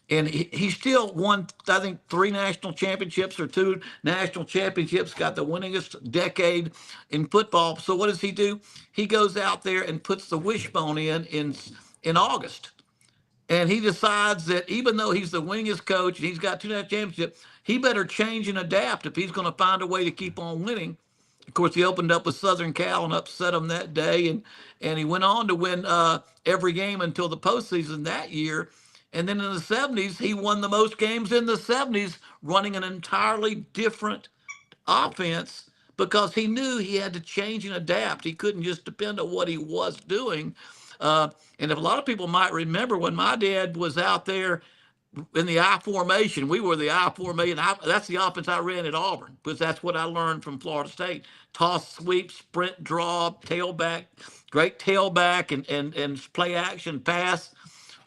And he still won, I think, 3 national championships or 2 national championships, got the winningest decade in football. So what does he do? He goes out there and puts the wishbone in August. And he decides that even though he's the winningest coach and he's got 2 national championships, he better change and adapt if he's going to find a way to keep on winning. Of course, he opened up with Southern Cal and upset them that day, and he went on to win every game until the postseason that year. And then in the 70s, he won the most games in the 70s, running an entirely different offense, because he knew he had to change and adapt. He couldn't just depend on what he was doing. And if a lot of people might remember, when my dad was out there in the I formation, we were the I formation. That's the offense I ran at Auburn, because that's what I learned from Florida State. Toss, sweep, sprint, draw, tailback, great tailback, and play action pass.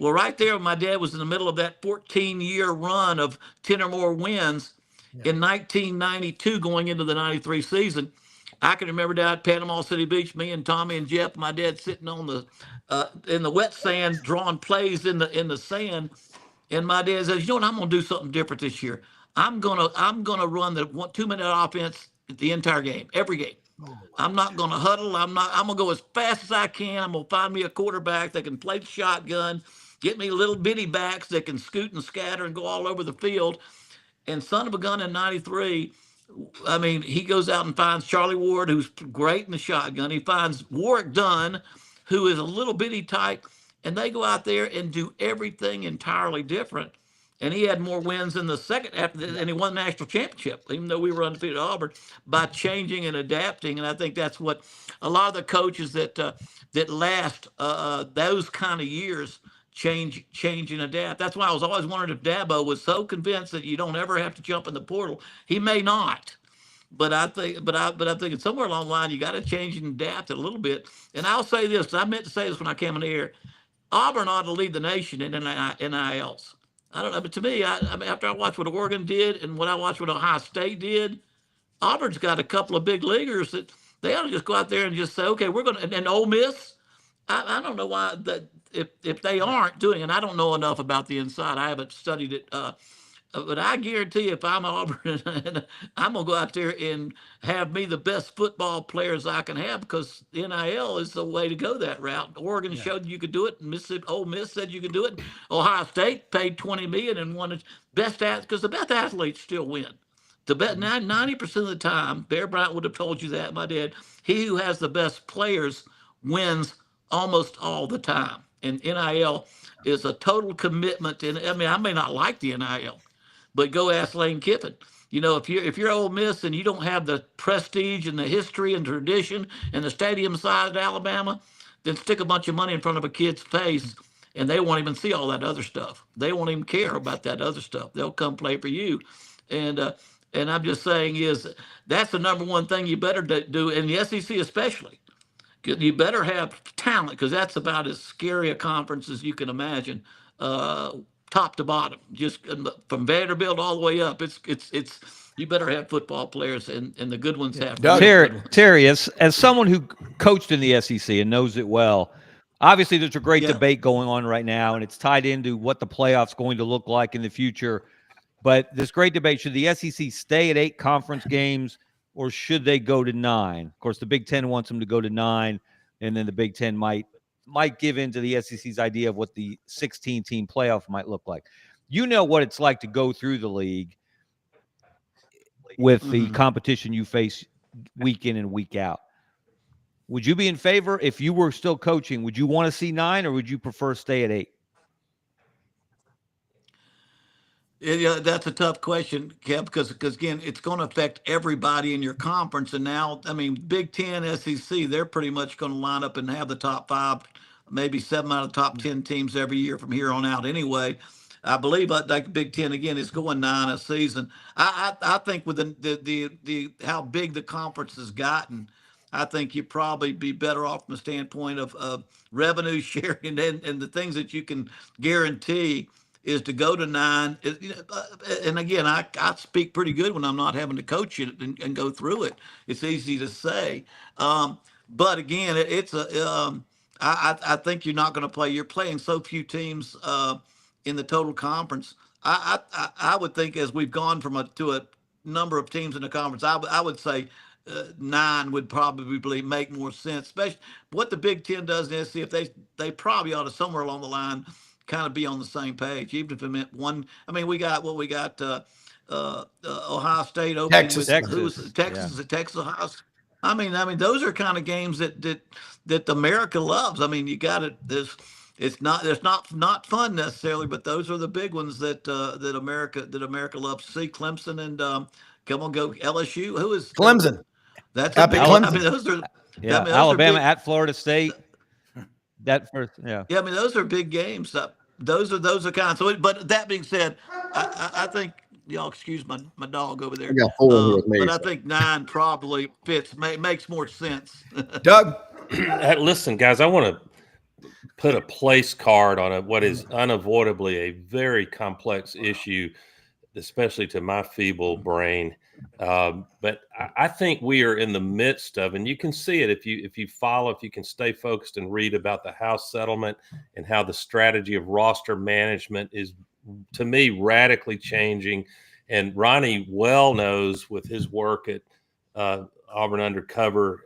Well, right there, my dad was in the middle of that 14-year run of 10 or more wins in 1992 going into the 93 season. I can remember down at Panama City Beach, me and Tommy and Jeff, my dad sitting on in the wet sand, drawing plays in the sand. And my dad says, I'm going to do something different this year. I'm gonna run the 2-minute offense the entire game, every game. I'm not going to huddle. I'm going to go as fast as I can. I'm going to find me a quarterback that can play the shotgun, get me little bitty backs that can scoot and scatter and go all over the field. And son of a gun, in 93, I mean, he goes out and finds Charlie Ward, who's great in the shotgun. He finds Warwick Dunn, who is a little bitty type, and they go out there and do everything entirely different. And he had more wins in the second half, and he won the national championship, even though we were undefeated at Auburn, by changing and adapting. And I think that's what a lot of the coaches that last those kind of years change and adapt. That's why I was always wondering if Dabo was so convinced that you don't ever have to jump in the portal. He may not, but I think somewhere along the line you got to change and adapt it a little bit. And I'll say this: I meant to say this when I came in the air. Auburn ought to lead the nation in NILs. I don't know, but to me, I mean, after I watched what Oregon did and what I watched what Ohio State did, Auburn's got a couple of big leaguers that they ought to just go out there and just say, okay, we're going to. And Ole Miss, I don't know why that if they aren't doing, and I don't know enough about the inside. I haven't studied it. But I guarantee you, if I'm Auburn, I'm gonna go out there and have me the best football players I can have, because NIL is the way to go that route. Oregon showed you could do it. Mississippi, Ole Miss said you could do it. Ohio State paid $20 million and won best because the best athletes still win. The bet 90% of the time, Bear Bryant would have told you that. My dad, he who has the best players wins almost all the time. And NIL is a total commitment. And I mean, I may not like the NIL, but go ask Lane Kiffin. You know, if you're Ole Miss and you don't have the prestige and the history and tradition and the stadium size of Alabama, then stick a bunch of money in front of a kid's face, and they won't even see all that other stuff. They won't even care about that other stuff. They'll come play for you. And I'm just saying that's the number one thing you better do in the SEC especially. You better have talent, because that's about as scary a conference as you can imagine, top to bottom, just from Vanderbilt all the way up. It's you better have football players, and the good ones have. Terry, as someone who coached in the SEC and knows it well, obviously there's a great debate going on right now, and it's tied into what the playoffs going to look like in the future. But this great debate: should the SEC stay at 8 conference games, or should they go to 9? Of course, the Big Ten wants them to go to 9, and then the Big Ten might give in to the SEC's idea of what the 16-team playoff might look like. You know what it's like to go through the league with the competition you face week in and week out. Would you be in favor, if you were still coaching, would you want to see 9, or would you prefer stay at 8? Yeah, that's a tough question, Kev, because again, it's going to affect everybody in your conference. And now, I mean, Big Ten, SEC, they're pretty much going to line up and have the top 5, maybe 7 out of the top 10 teams every year from here on out. Anyway, I believe like Big Ten again is going 9 a season. I think with the how big the conference has gotten, I think you'd probably be better off from the standpoint of revenue sharing and the things that you can guarantee is to go to 9. And again, I speak pretty good when I'm not having to coach it and go through it. It's easy to say. But again, I think you're not going to play. You're playing so few teams in the total conference. I would think as we've gone to a number of teams in the conference, I would say 9 would probably make more sense, especially what the Big Ten does in SC. If they probably ought to somewhere along the line kind of be on the same page, even if it meant one. I mean, we got Ohio State opening Texas. Texas, Ohio. I mean, those are kind of games that America loves. I mean, you got it. It's not fun necessarily, but those are the big ones that America loves to see. Clemson and come on, go LSU. Who is Clemson? That's Clemson. I mean, those are Alabama at Florida State. That first, yeah. I mean, those are big games. Those are kind of so. But that being said, I think y'all excuse my dog over there. I got 4 here with me, but I think 9 probably makes more sense. Doug, listen, guys, I want to put a place card on what is unavoidably a very complex issue, especially to my feeble brain. But I think we are in the midst of, and you can see it if you can stay focused and read about the House settlement and how the strategy of roster management is, to me, radically changing. And Ronnie well knows with his work at Auburn Undercover,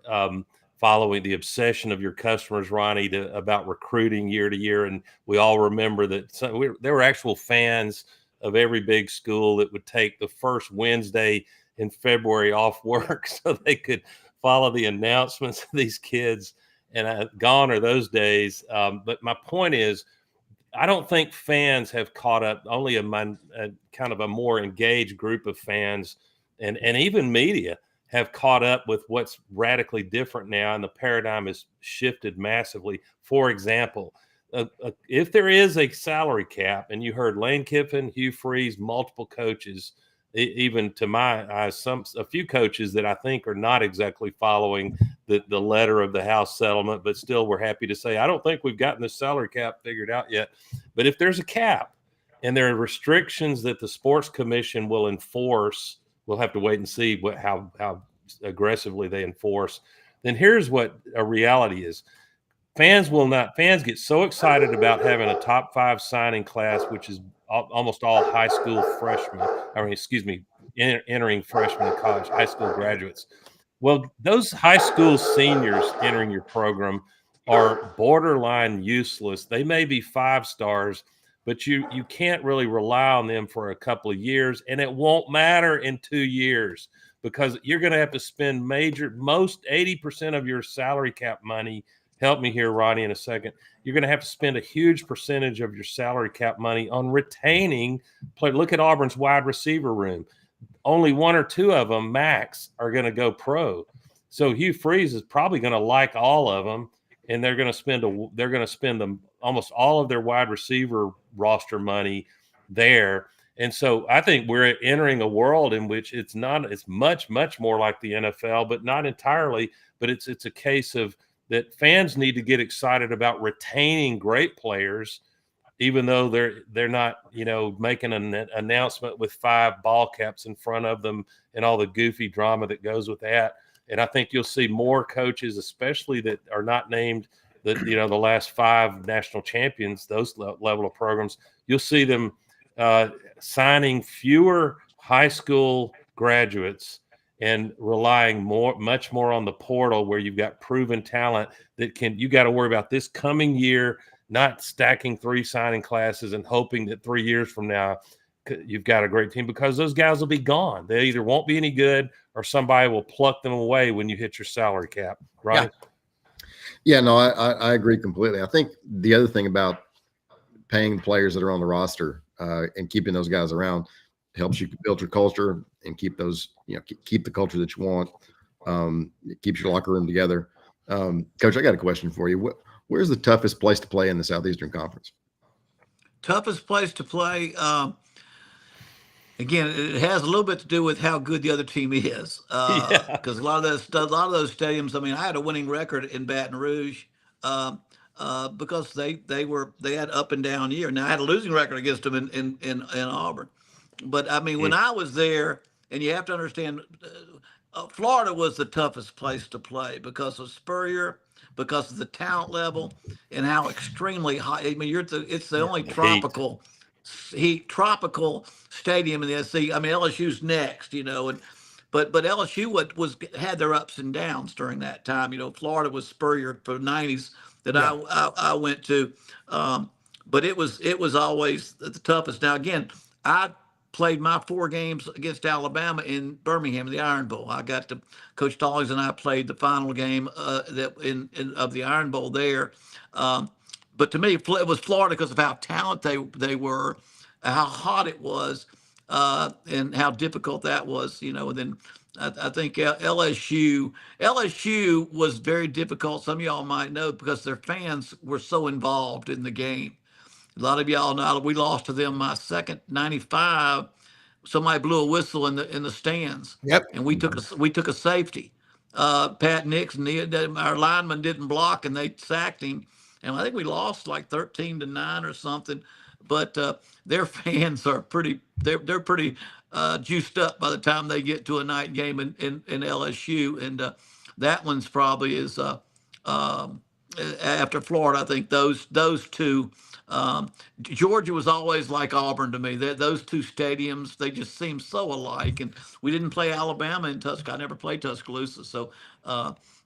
following the obsession of your customers, Ronnie, about recruiting year to year. And we all remember that there were actual fans of every big school that would take the first Wednesday in February off work so they could follow the announcements of these kids. And gone are those days. But my point is, I don't think fans have caught up. Only a kind of a more engaged group of fans and even media have caught up with what's radically different now, and the paradigm has shifted massively. For example, if there is a salary cap, and you heard Lane Kiffin, Hugh Freeze, multiple coaches, even to my eyes, a few coaches that I think are not exactly following the letter of the House settlement, but still we're happy to say, I don't think we've gotten the salary cap figured out yet. But if there's a cap and there are restrictions that the Sports Commission will enforce, we'll have to wait and see how aggressively they enforce. Then here's what a reality is. Fans get so excited about having a top 5 signing class, which is almost all high school freshmen. Entering freshmen in college, high school graduates. Well, those high school seniors entering your program are borderline useless. They may be 5 stars, but you can't really rely on them for a couple of years, and it won't matter in 2 years because you're going to have to spend most 80% of your salary cap money. Help me here, Ronnie, in a second. You're going to have to spend a huge percentage of your salary cap money on retaining play. Look at Auburn's wide receiver room. Only 1 or 2 of them max are going to go pro. So Hugh Freeze is probably going to like all of them, and they're going to spend them almost all of their wide receiver roster money there. And so I think we're entering a world in which it's much, much more like the NFL, but not entirely. But it's a case of that fans need to get excited about retaining great players, even though they're not, making an announcement with 5 ball caps in front of them and all the goofy drama that goes with that. And I think you'll see more coaches, especially that are not named the last 5 national champions, those level of programs. You'll see them signing fewer high school graduates and relying much more on the portal, where you've got proven talent you got to worry about this coming year, not stacking 3 signing classes and hoping that 3 years from now you've got a great team, because those guys will be gone. They either won't be any good or somebody will pluck them away when you hit your salary cap. Right? Yeah, no, I agree completely. I think the other thing about paying the players that are on the roster and keeping those guys around helps you build your culture and keep those, keep the culture that you want. It keeps your locker room together. Coach, I got a question for you. Where's the toughest place to play in the Southeastern Conference? Toughest place to play. Again, it has a little bit to do with how good the other team is. Because a lot of those stadiums. I mean, I had a winning record in Baton Rouge because they had up and down year. Now I had a losing record against them in Auburn. But I mean, when I was there, and you have to understand, Florida was the toughest place to play because of Spurrier, because of the talent level, and how extremely high. I mean, it's the only tropical stadium in the SEC. I mean, LSU's next, but LSU had their ups and downs during that time. Florida was Spurrier for the 90s that I went to, but it was always the toughest. Now again, I played my 4 games against Alabama in Birmingham, the Iron Bowl. I got to Coach Stallings and I played the final game of the Iron Bowl there. But to me, it was Florida because of how talented they were, how hot it was, and how difficult that was. And then I think LSU was very difficult. Some of y'all might know because their fans were so involved in the game. A lot of y'all know we lost to them my second 95. Somebody blew a whistle in the stands. Yep. And we took a safety. Pat Nixon, our lineman didn't block, and they sacked him. And I think we lost like 13-9 or something. But their fans are they're pretty juiced up by the time they get to a night game in LSU. And that one's probably is after Florida. I think those 2. Georgia was always like Auburn to me. Those 2 stadiums, they just seem so alike. And we didn't play Alabama in Tuscaloosa. I never played Tuscaloosa, so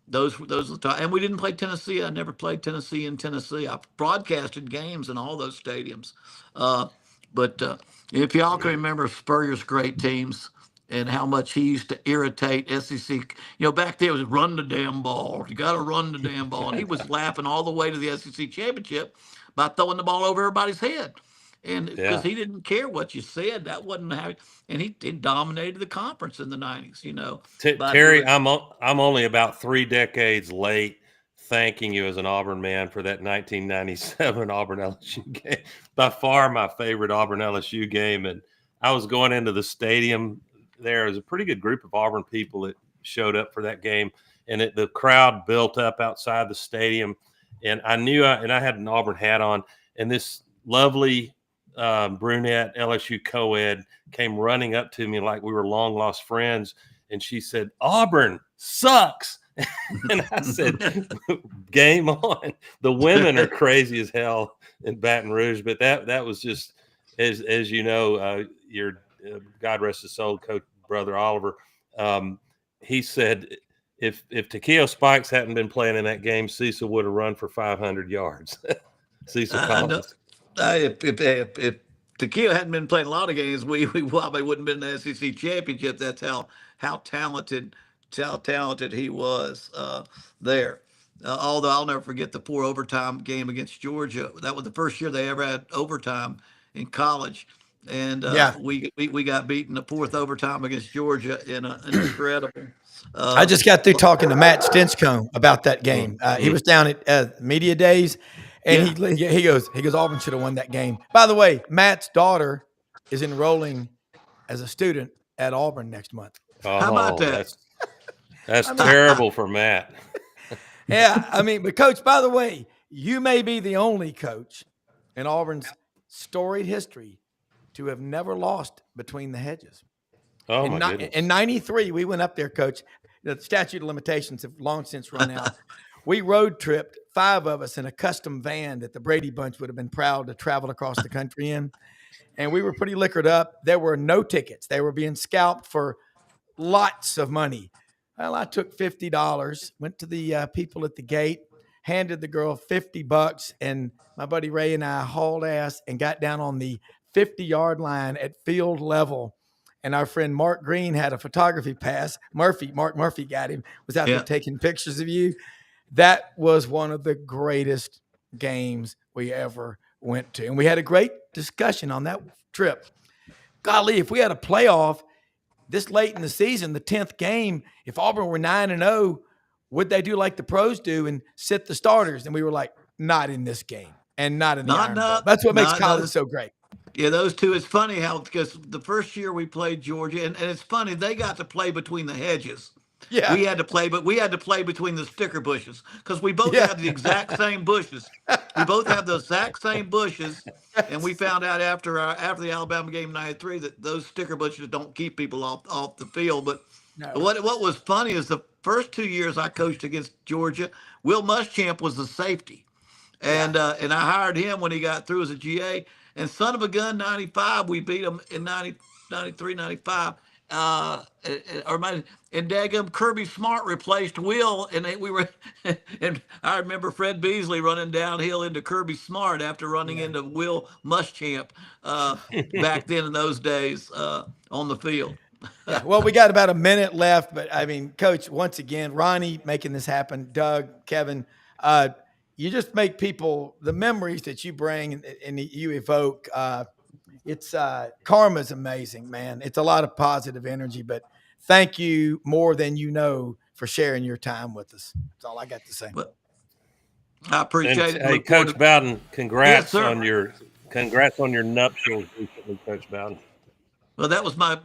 those are the time. And we didn't play Tennessee. I never played Tennessee in Tennessee. I broadcasted games in all those stadiums. But if y'all can remember Spurrier's great teams, and how much he used to irritate SEC. Back there it was run the damn ball. You got to run the damn ball. And he was laughing all the way to the SEC championship by throwing the ball over everybody's head. And because Yeah. he didn't care what you said, that wasn't how. And he dominated the conference in the '90s. Terry, I'm only about 3 decades late thanking you as an Auburn man for that 1997 Auburn LSU game. By far my favorite Auburn LSU game. And I was going into the stadium. There was a pretty good group of Auburn people that showed up for that game. And the crowd built up outside the stadium. And I knew I had an Auburn hat on. And this lovely brunette LSU co-ed came running up to me like we were long lost friends. And she said, "Auburn sucks." And I said, "Game on." The women are crazy as hell in Baton Rouge, but that was just, as you know, your God rest his soul, Coach Brother Oliver. He said if Takeo Spikes hadn't been playing in that game, Cecil would have run for 500 yards. Cecil Collins. If Takeo hadn't been playing a lot of games, we probably wouldn't have been in the SEC championship. That's how talented he was there. Although I'll never forget the 4 overtime game against Georgia. That was the first year they ever had overtime in college, and we got beaten the 4th overtime against Georgia in an incredible. I just got through talking to Matt Stinchcomb about that game. He was down at media days, and he goes, Auburn should have won that game. By the way, Matt's daughter is enrolling as a student at Auburn next month. How about that? That's terrible for Matt. Yeah, but Coach, by the way, you may be the only coach in Auburn's storied history to have never lost between the hedges. Oh, my goodness. In 93, we went up there, Coach. The statute of limitations have long since run out. We road tripped, 5 of us in a custom van that the Brady Bunch would have been proud to travel across the country in. And we were pretty liquored up. There were no tickets. They were being scalped for lots of money. Well, I took $50, went to the people at the gate, handed the girl $50, and my buddy Ray and I hauled ass and got down on the 50-yard line at field level. And our friend Mark Green had a photography pass. Mark Murphy got him, was out there taking pictures of you. That was one of the greatest games we ever went to. And we had a great discussion on that trip. Golly, if we had a playoff this late in the season, the 10th game, if Auburn were 9-0, would they do like the pros do and sit the starters? And we were like, not in this game and not in the Iron Bowl. That's what makes college so great. Yeah, those two. It's funny how, because the first year we played Georgia, and it's funny, they got to play between the hedges. Yeah. We had to play between the sticker bushes because we both have the exact same bushes. We both have the exact same bushes, and we found out after the Alabama game in '93 that those sticker bushes don't keep people off the field. But what was funny is the first 2 years I coached against Georgia, Will Muschamp was the safety, and I hired him when he got through as a GA. And son of a gun, 95, we beat them in 93, 95. And daggum Kirby Smart replaced Will, and and I remember Fred Beasley running downhill into Kirby Smart after running into Will Muschamp back then in those days on the field. Yeah, well, we got about a minute left, but Coach, once again, Ronnie making this happen, Doug, Kevin, you just make people, the memories that you bring and you evoke, it's karma's amazing, man. It's a lot of positive energy, but thank you more than you know for sharing your time with us. That's all I got to say. Well, I appreciate it. Hey, Coach Bowden, congrats on your nuptials recently, Coach Bowden. Well, that was my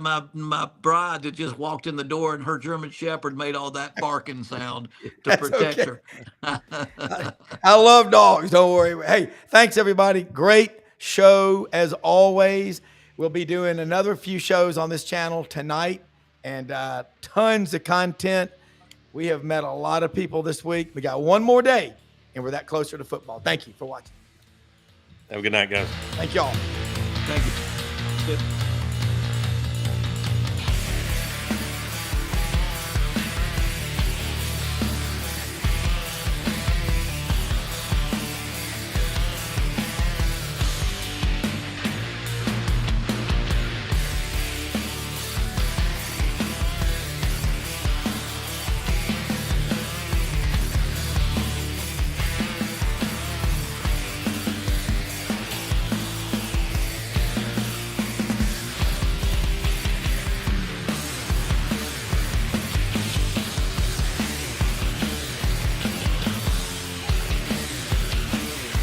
bride that just walked in the door, and her German Shepherd made all that barking sound to protect her. I love dogs. Don't worry. Hey, thanks everybody. Great show as always. We'll be doing another few shows on this channel tonight, and tons of content. We have met a lot of people this week. We got one more day, and we're that closer to football. Thank you for watching. Have a good night, guys. Thank y'all. Thank you. Good.